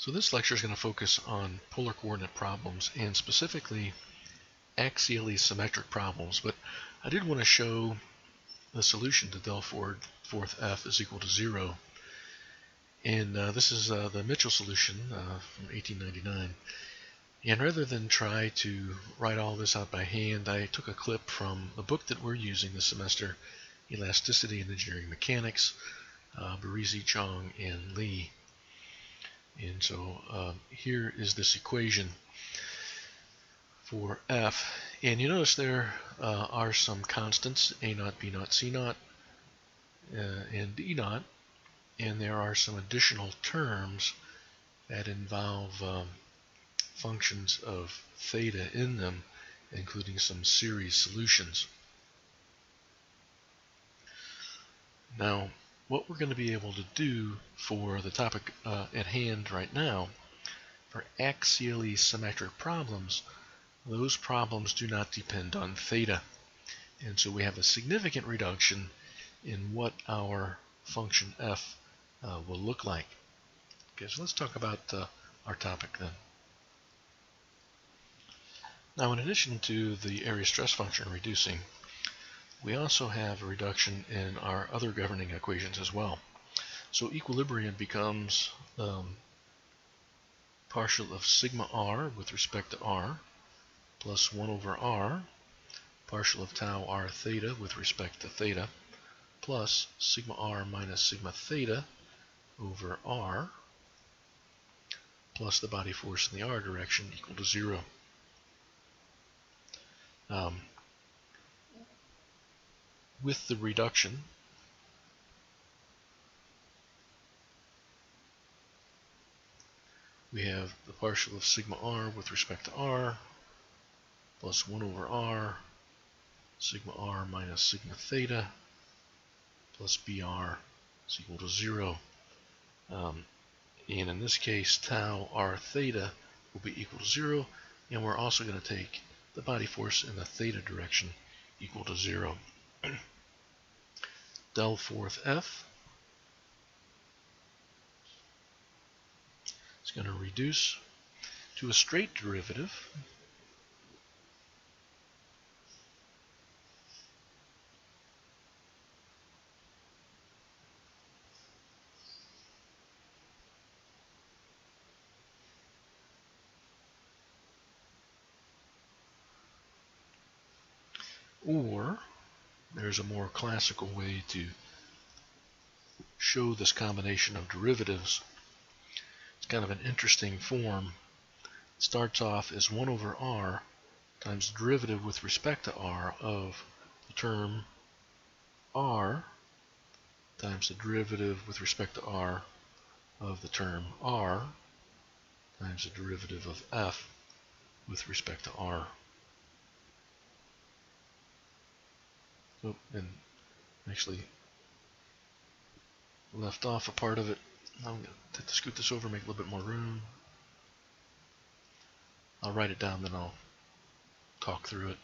So this lecture is going to focus on polar coordinate problems and specifically axially symmetric problems, but I did want to show the solution to del forth f is equal to 0. And this is the Mitchell solution from 1899. And rather than try to write all this out by hand, I took a clip from the book that we're using this semester, Elasticity and Engineering Mechanics, Barisi, Chong, and Lee. And so here is this equation for f. And you notice there are some constants, a naught, b naught, c naught, and d naught. And there are some additional terms that involve functions of theta in them, including some series solutions. Now, what we're going to be able to do for the topic at hand right now, for axially symmetric problems, those problems do not depend on theta. And so we have a significant reduction in what our function f will look like. Okay, so let's talk about our topic then. Now, in addition to the area stress function reducing, we also have a reduction in our other governing equations as well. So equilibrium becomes partial of sigma r with respect to r plus 1 over r, partial of tau r theta with respect to theta, plus sigma r minus sigma theta over r, plus the body force in the r direction equal to 0. With the reduction, we have the partial of sigma r with respect to r plus 1 over r, sigma r minus sigma theta plus br is equal to 0. And in this case, tau r theta will be equal to 0, and we're also going to take the body force in the theta direction equal to 0. Del forth f is going to reduce to a straight derivative or there's a more classical way to show this combination of derivatives. It's kind of an interesting form. It starts off as 1 over r times the derivative with respect to r of the term r times the derivative with respect to r of the term r times the derivative of f with respect to r. Oh, and actually left off a part of it. I'm going to scoot this over, make a little bit more room. I'll write it down, then I'll talk through it.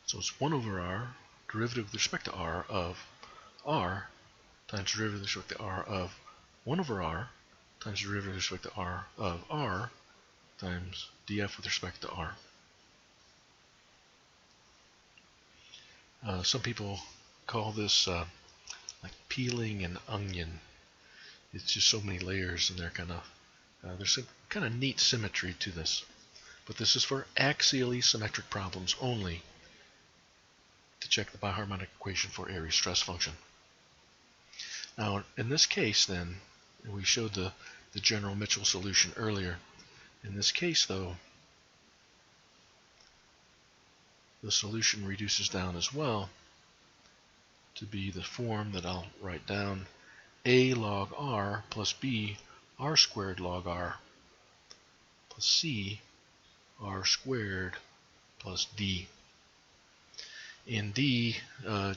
So it's 1 over r, derivative with respect to r of r times derivative with respect to r of 1 over r times derivative with respect to r of r times df with respect to r. Some people call this like peeling an onion. It's just so many layers, and they're there's some kind of neat symmetry to this. But this is for axially symmetric problems only, to check the biharmonic equation for area stress function. Now, in this case, then, we showed the general Mitchell solution earlier. In this case, though, the solution reduces down as well to be the form that I'll write down: a log r plus b r squared log r plus c r squared plus d. And d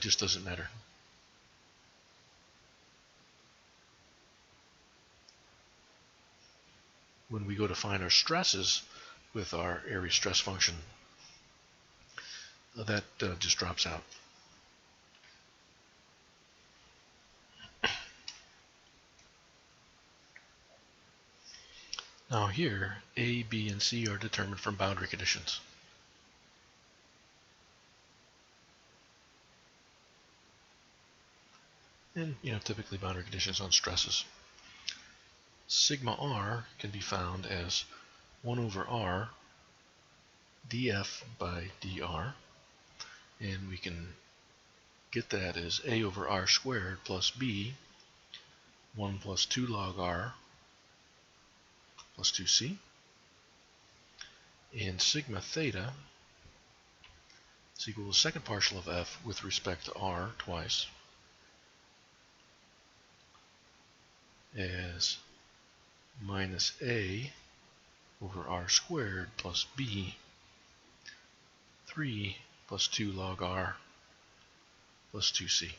just doesn't matter. when we go to find our stresses with our area stress function, that just drops out. Now here, A, B, and C are determined from boundary conditions. And, typically boundary conditions on stresses. Sigma R can be found as 1 over R dF by dr, and we can get that as A over R squared plus B 1 plus 2 log R plus 2C, and sigma theta is equal to the second partial of F with respect to R twice as minus A over R squared plus B 3 plus 2 log R plus 2C.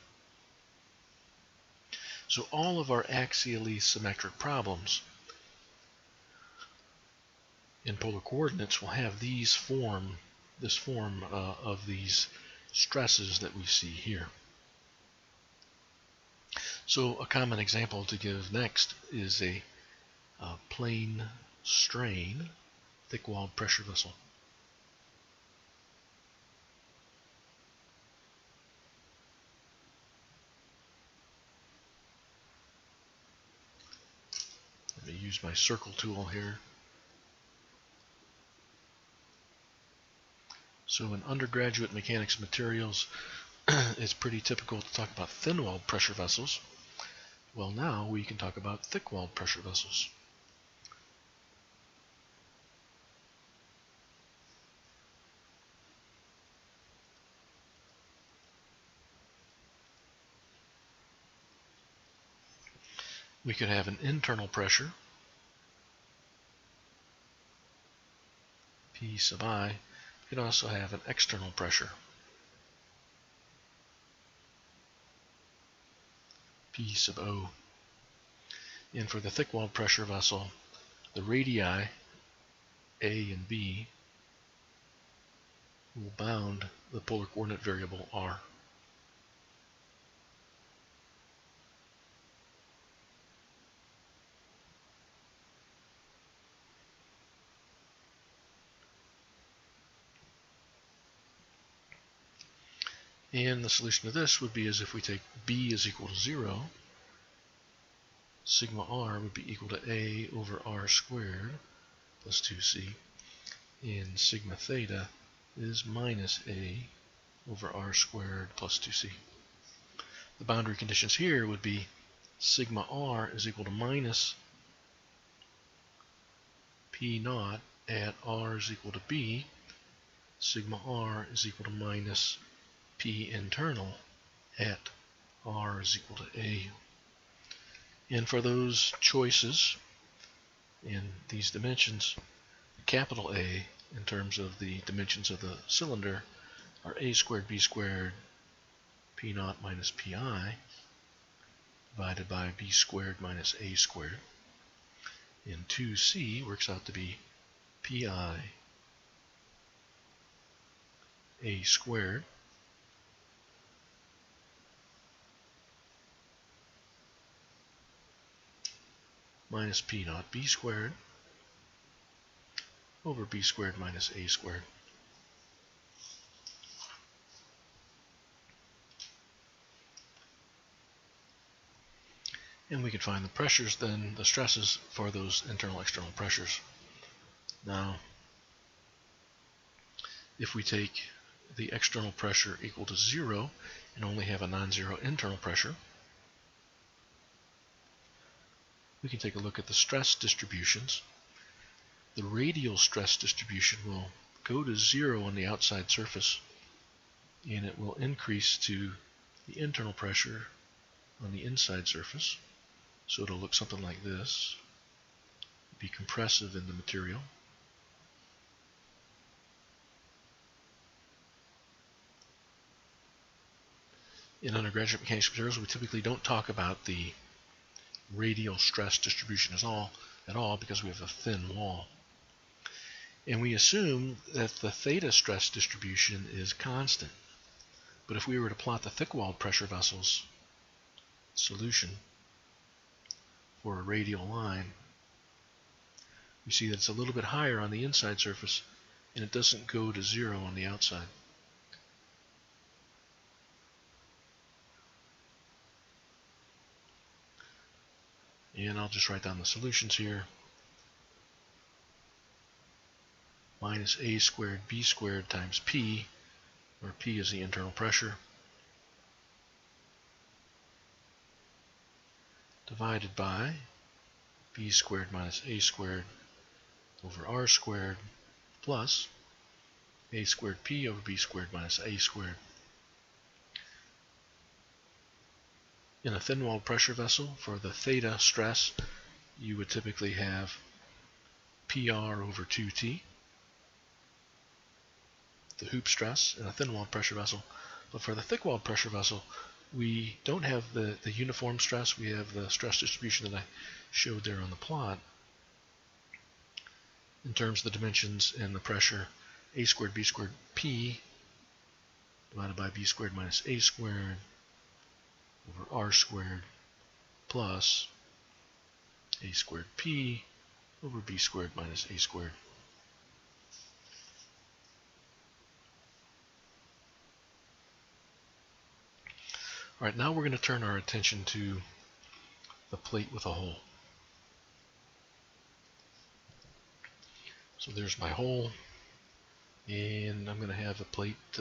So all of our axially symmetric problems in polar coordinates will have this form of these stresses that we see here. So a common example to give next is a plane strain thick-walled pressure vessel. Let me use my circle tool here. So in undergraduate mechanics and materials, it's pretty typical to talk about thin-walled pressure vessels. Well, now we can talk about thick-walled pressure vessels. We could have an internal pressure, P sub I. We could also have an external pressure, P sub O. And for the thick-walled pressure vessel, the radii A and B will bound the polar coordinate variable R. And the solution to this would be as if we take B is equal to 0, sigma R would be equal to A over R squared plus 2C, and sigma theta is minus A over R squared plus 2C. The boundary conditions here would be sigma R is equal to minus P naught at R is equal to B, sigma R is equal to minus P internal at R is equal to A. And for those choices in these dimensions, capital A in terms of the dimensions of the cylinder are A squared B squared P naught minus Pi divided by B squared minus A squared. And 2C works out to be Pi A squared minus P naught B squared over B squared minus A squared. And we can find the pressures, then the stresses for those internal external pressures. Now, if we take the external pressure equal to 0 and only have a non-zero internal pressure, we can take a look at the stress distributions. The radial stress distribution will go to 0 on the outside surface, and it will increase to the internal pressure on the inside surface. So it'll look something like this, be compressive in the material. In undergraduate mechanics materials, we typically don't talk about the radial stress distribution at all, at all because we have a thin wall. And we assume that the theta stress distribution is constant. But if we were to plot the thick-walled pressure vessel's solution for a radial line, we see that it's a little bit higher on the inside surface, and it doesn't go to 0 on the outside. And I'll just write down the solutions here. Minus a squared b squared times p, where p is the internal pressure, divided by b squared minus a squared over r squared plus a squared p over b squared minus a squared. In a thin-walled pressure vessel, for the theta stress, you would typically have PR over 2T, the hoop stress in a thin-walled pressure vessel. But for the thick-walled pressure vessel, we don't have the uniform stress. We have the stress distribution that I showed there on the plot in terms of the dimensions and the pressure. A squared b squared p divided by b squared minus a squared over r squared plus a squared p over b squared minus a squared. All right, now we're going to turn our attention to the plate with a hole. So there's my hole, and I'm going to have a plate it's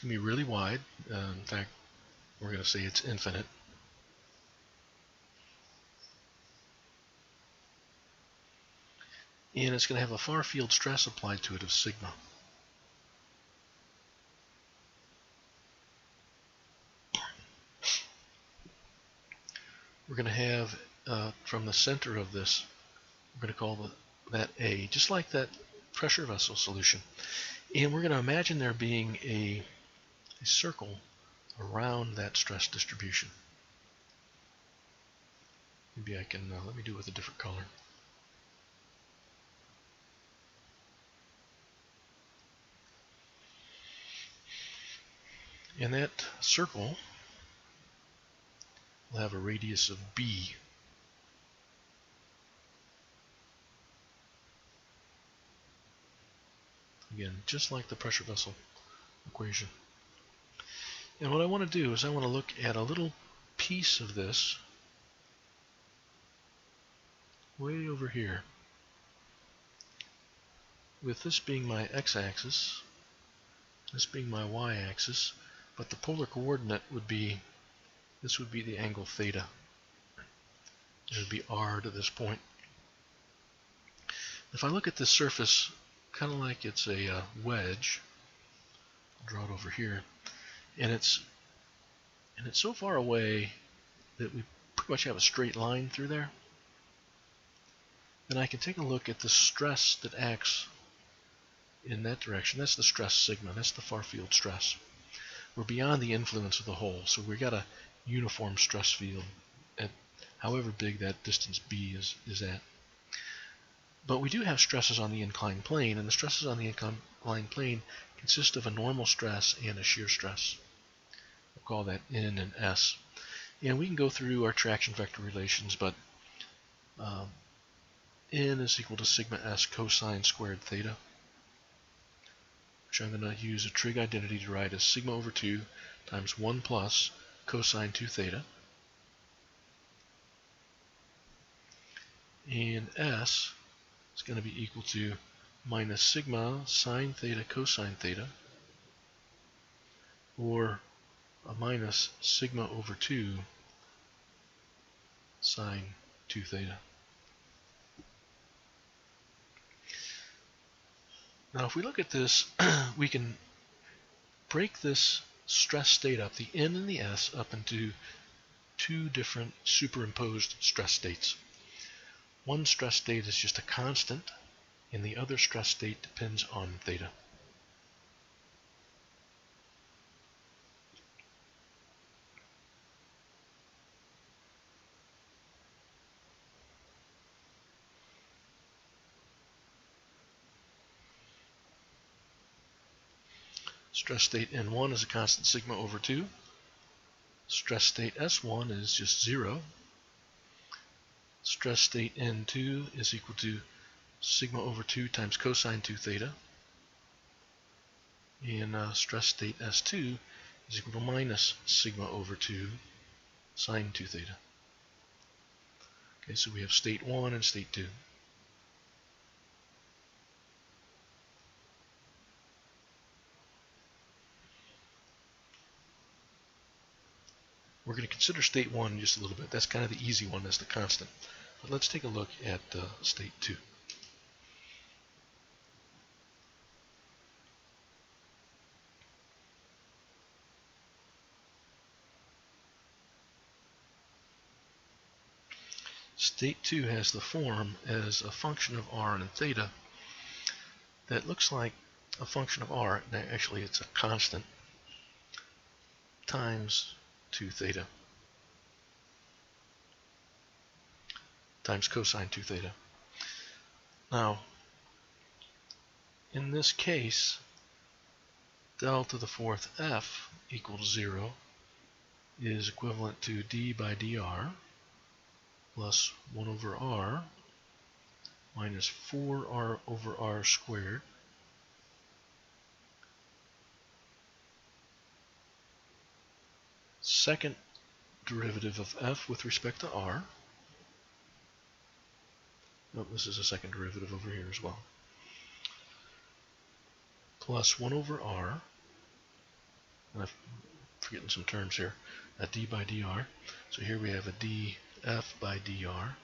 going to be really wide. In fact, we're going to say it's infinite. And it's going to have a far field stress applied to it of sigma. We're going to have, from the center of this, we're going to call that A, just like that pressure vessel solution. And we're going to imagine there being a circle around that stress distribution. Maybe I can, let me do it with a different color. And that circle will have a radius of B. Again, just like the pressure vessel equation. And what I want to do is I want to look at a little piece of this way over here, with this being my x-axis, this being my y-axis, but the polar coordinate would be, this would be the angle theta. It would be r to this point. If I look at this surface kind of like it's a wedge, I'll draw it over here, and it's so far away that we pretty much have a straight line through there, then I can take a look at the stress that acts in that direction. That's the stress sigma. That's the far field stress. We're beyond the influence of the hole, so we've got a uniform stress field at however big that distance b is at. But we do have stresses on the inclined plane, and the stresses on the inclined plane consist of a normal stress and a shear stress. We'll call that N and S. And we can go through our traction vector relations, but N is equal to sigma S cosine squared theta, which I'm going to use a trig identity to write as sigma over 2 times 1 plus cosine 2 theta. And S is going to be equal to minus sigma sine theta cosine theta, or a minus sigma over 2 sine 2 theta. Now if we look at this, we can break this stress state up, the N and the S, up into two different superimposed stress states. One stress state is just a constant, and the other stress state depends on theta. Stress state N1 is a constant sigma over 2. Stress state S1 is just 0. Stress state N2 is equal to sigma over 2 times cosine 2 theta. And stress state S2 is equal to minus sigma over 2 sine 2 theta. Okay, so we have state 1 and state 2. We're going to consider state 1 in just a little bit. That's kind of the easy one, that's the constant. But let's take a look at state 2. State 2 has the form as a function of r and theta that looks like a function of r. Now, actually, it's a constant times 2 theta times cosine 2 theta. Now, in this case, del to the fourth f equals 0 is equivalent to d by dr plus 1 over r minus 4r over r squared second derivative of f with respect to r. Nope, this is a second derivative over here as well. Plus 1 over r, and I'm forgetting some terms here, a d by dr. So here we have a df by dr,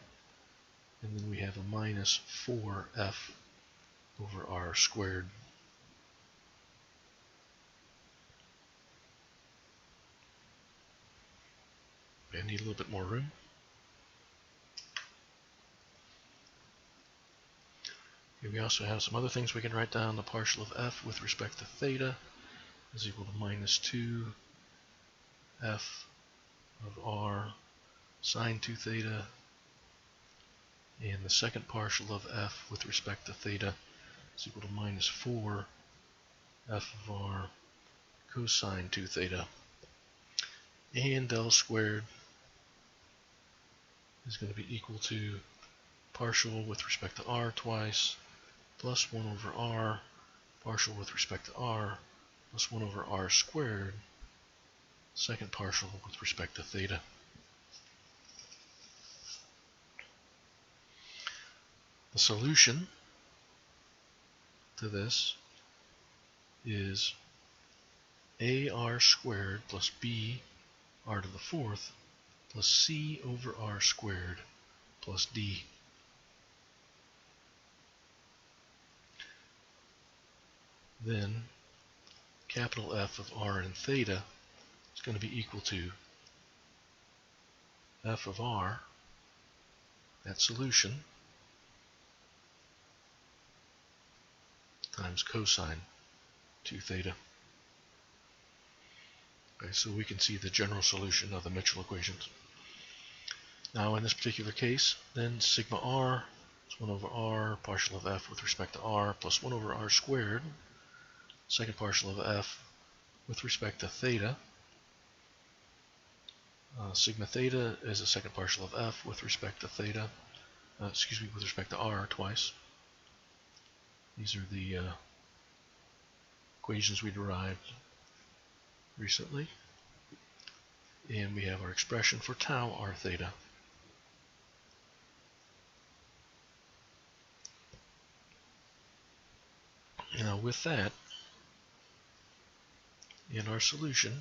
and then we have a minus 4f over r squared. I need a little bit more room. Here we also have some other things we can write down. The partial of f with respect to theta is equal to minus 2 f of r sine 2 theta, and the second partial of f with respect to theta is equal to minus 4 f of r cosine 2 theta. And del squared is going to be equal to partial with respect to r twice plus 1 over r partial with respect to r plus 1 over r squared second partial with respect to theta. The solution to this is ar squared plus b r to the fourth plus c over r squared plus d. Then capital F of r and theta is going to be equal to f of r, that solution, times cosine 2 theta. Okay, so we can see the general solution of the Mitchell equations. Now in this particular case, then sigma r is 1 over r partial of f with respect to r plus 1 over r squared, second partial of f with respect to theta. Sigma theta is a second partial of f with respect to theta, with respect to r twice. These are the equations we derived recently. And we have our expression for tau r theta. Now with that, in our solution,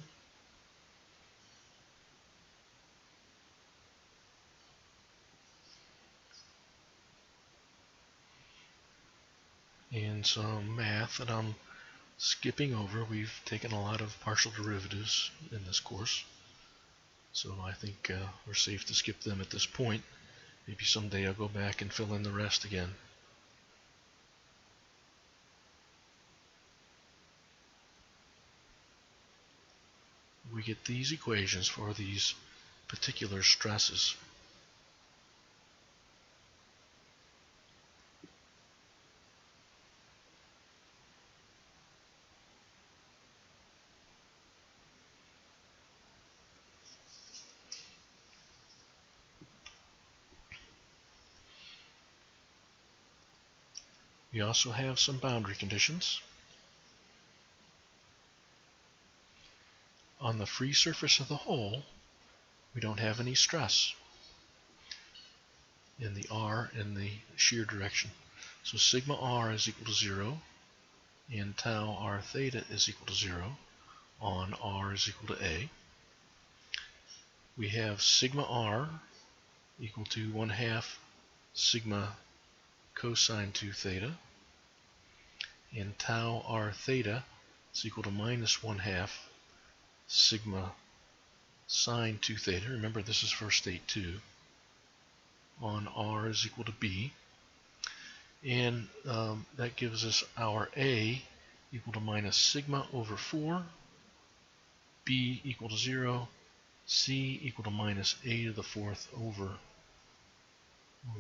and some math that I'm skipping over, we've taken a lot of partial derivatives in this course, so I think we're safe to skip them at this point. Maybe someday I'll go back and fill in the rest again. We get these equations for these particular stresses. We also have some boundary conditions. On the free surface of the hole, we don't have any stress in the R and the shear direction. So sigma R is equal to 0 and tau R theta is equal to 0 on R is equal to A. We have sigma R equal to 1/2 sigma cosine 2 theta, and tau R theta is equal to minus 1/2 sigma sine 2 theta. Remember, this is for state 2 on R is equal to B. And that gives us our A equal to minus sigma over 4, B equal to 0, C equal to minus A to the 4th over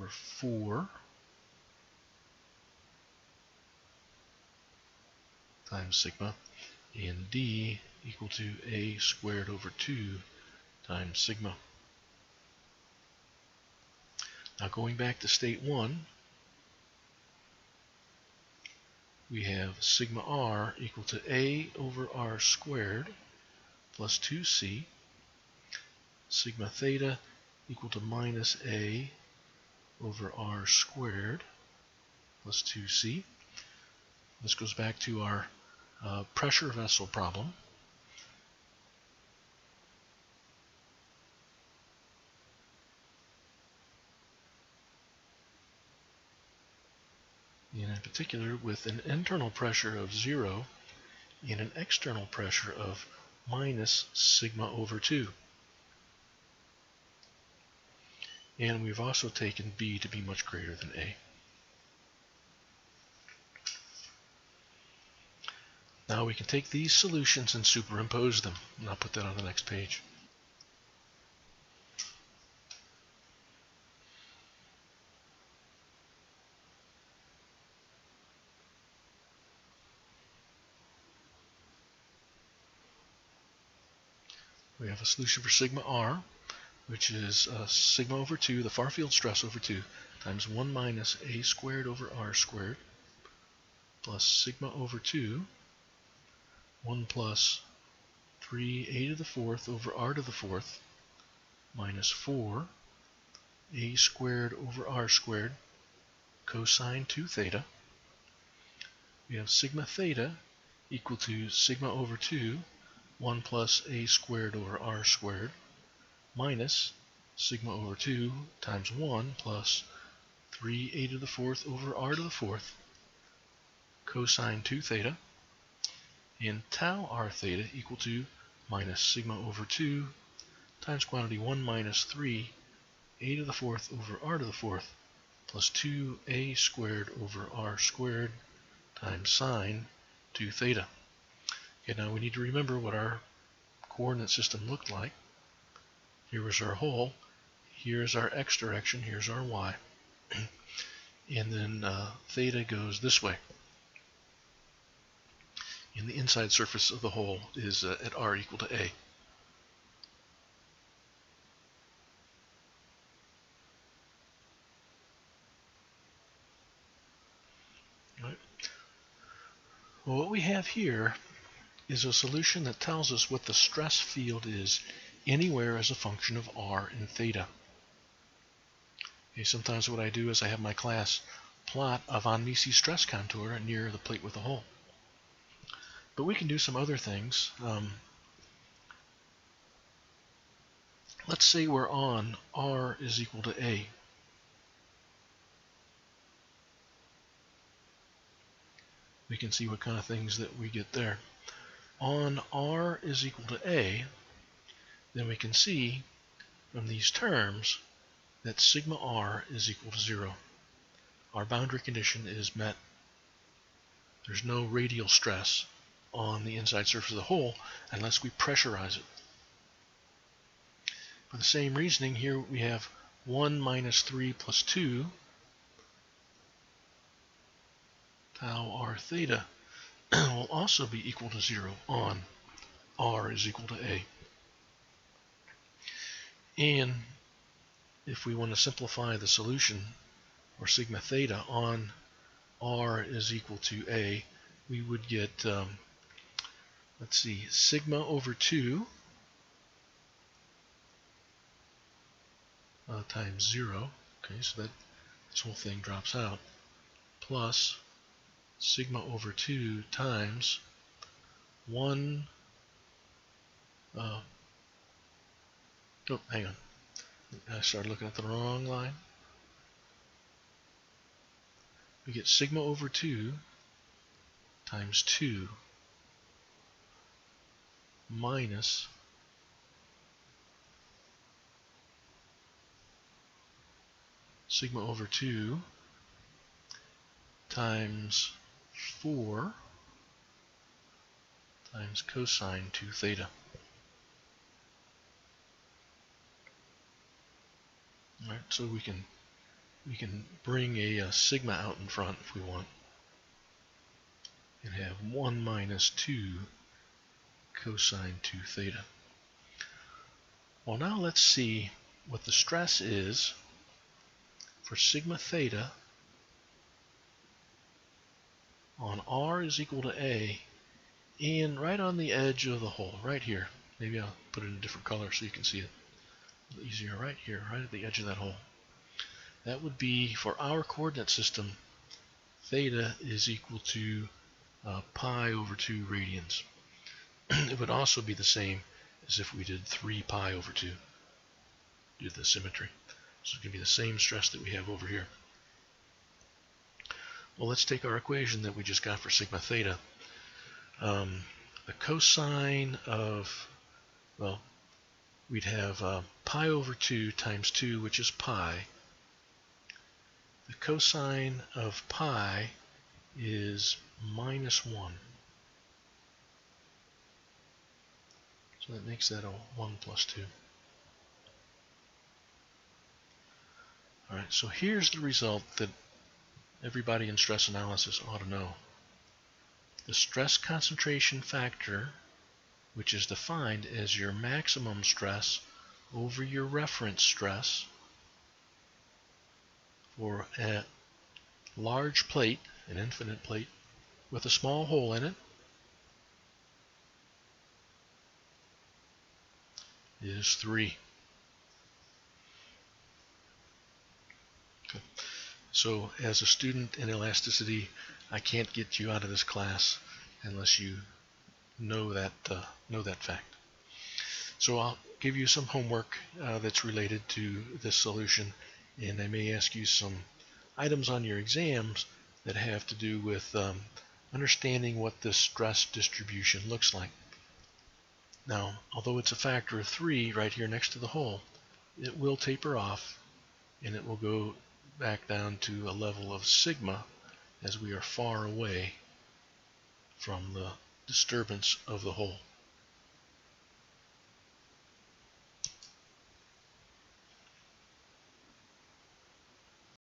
4 times sigma, and D equal to A squared over 2 times sigma. Now going back to state 1, we have sigma R equal to A over R squared plus 2C, sigma theta equal to minus A over R squared plus 2C. This goes back to our pressure vessel problem. And in particular with an internal pressure of 0 and an external pressure of minus sigma over 2. And we've also taken B to be much greater than A. Now we can take these solutions and superimpose them, and I'll put that on the next page. We have a solution for sigma R, which is sigma over 2, the far field stress over 2, times 1 minus A squared over R squared, plus sigma over 2, 1 plus 3A to the 4th over R to the 4th, minus 4 A squared over R squared, cosine 2 theta. We have sigma theta equal to sigma over 2, 1 plus A squared over R squared, minus sigma over 2 times 1 plus 3A to the 4th over R to the 4th, cosine 2 theta, and tau R theta equal to minus sigma over 2 times quantity 1 minus 3 A to the 4th over R to the 4th plus 2A squared over R squared times sine 2 theta. Okay, now we need to remember what our coordinate system looked like. Here was our hole, here's our x direction, here's our y, and then theta goes this way. And the inside surface of the hole is at R equal to A. Right. Well, what we have here is a solution that tells us what the stress field is anywhere as a function of R and theta. Okay, sometimes what I do is I have my class plot a von Mises stress contour near the plate with the hole. But we can do some other things. Let's say we're on R is equal to A. We can see what kind of things that we get there. On R is equal to A, then we can see from these terms that sigma R is equal to 0. Our boundary condition is met. There's no radial stress on the inside surface of the hole unless we pressurize it. For the same reasoning, here we have 1 minus 3 plus 2 tau R theta will also be equal to 0 on R is equal to A. And if we want to simplify the solution for sigma theta on R is equal to A, we would get, let's see, sigma over 2 times 0. Okay, so that this whole thing drops out, plus sigma over 2 times 1, oh, hang on, I started looking at the wrong line. We get sigma over 2 times 2 minus sigma over 2 times 4 times cosine 2 theta. All right, so we can bring a sigma out in front if we want, and have 1 minus 2 cosine 2 theta. Well, now let's see what the stress is for sigma theta on R is equal to A, and right on the edge of the hole, right here. Maybe I'll put it in a different color so you can see it a little easier. Right here, right at the edge of that hole. That would be, for our coordinate system, theta is equal to pi over 2 radians. It would also be the same as if we did 3 pi over 2, due to the symmetry. So it's going to be the same stress that we have over here. Well, let's take our equation that we just got for sigma theta. The cosine of, well, we'd have pi over 2 times 2, which is pi. The cosine of pi is minus 1. So that makes that a 1 plus 2. Alright, so here's the result that everybody in stress analysis ought to know. The stress concentration factor, which is defined as your maximum stress over your reference stress for a large plate, an infinite plate, with a small hole in it, is 3. Okay. So as a student in elasticity, I can't get you out of this class unless you know that fact. So I'll give you some homework that's related to this solution, and I may ask you some items on your exams that have to do with understanding what this stress distribution looks like. Now, although it's a factor of 3 right here next to the hole, it will taper off, and it will go back down to a level of sigma as we are far away from the disturbance of the hole.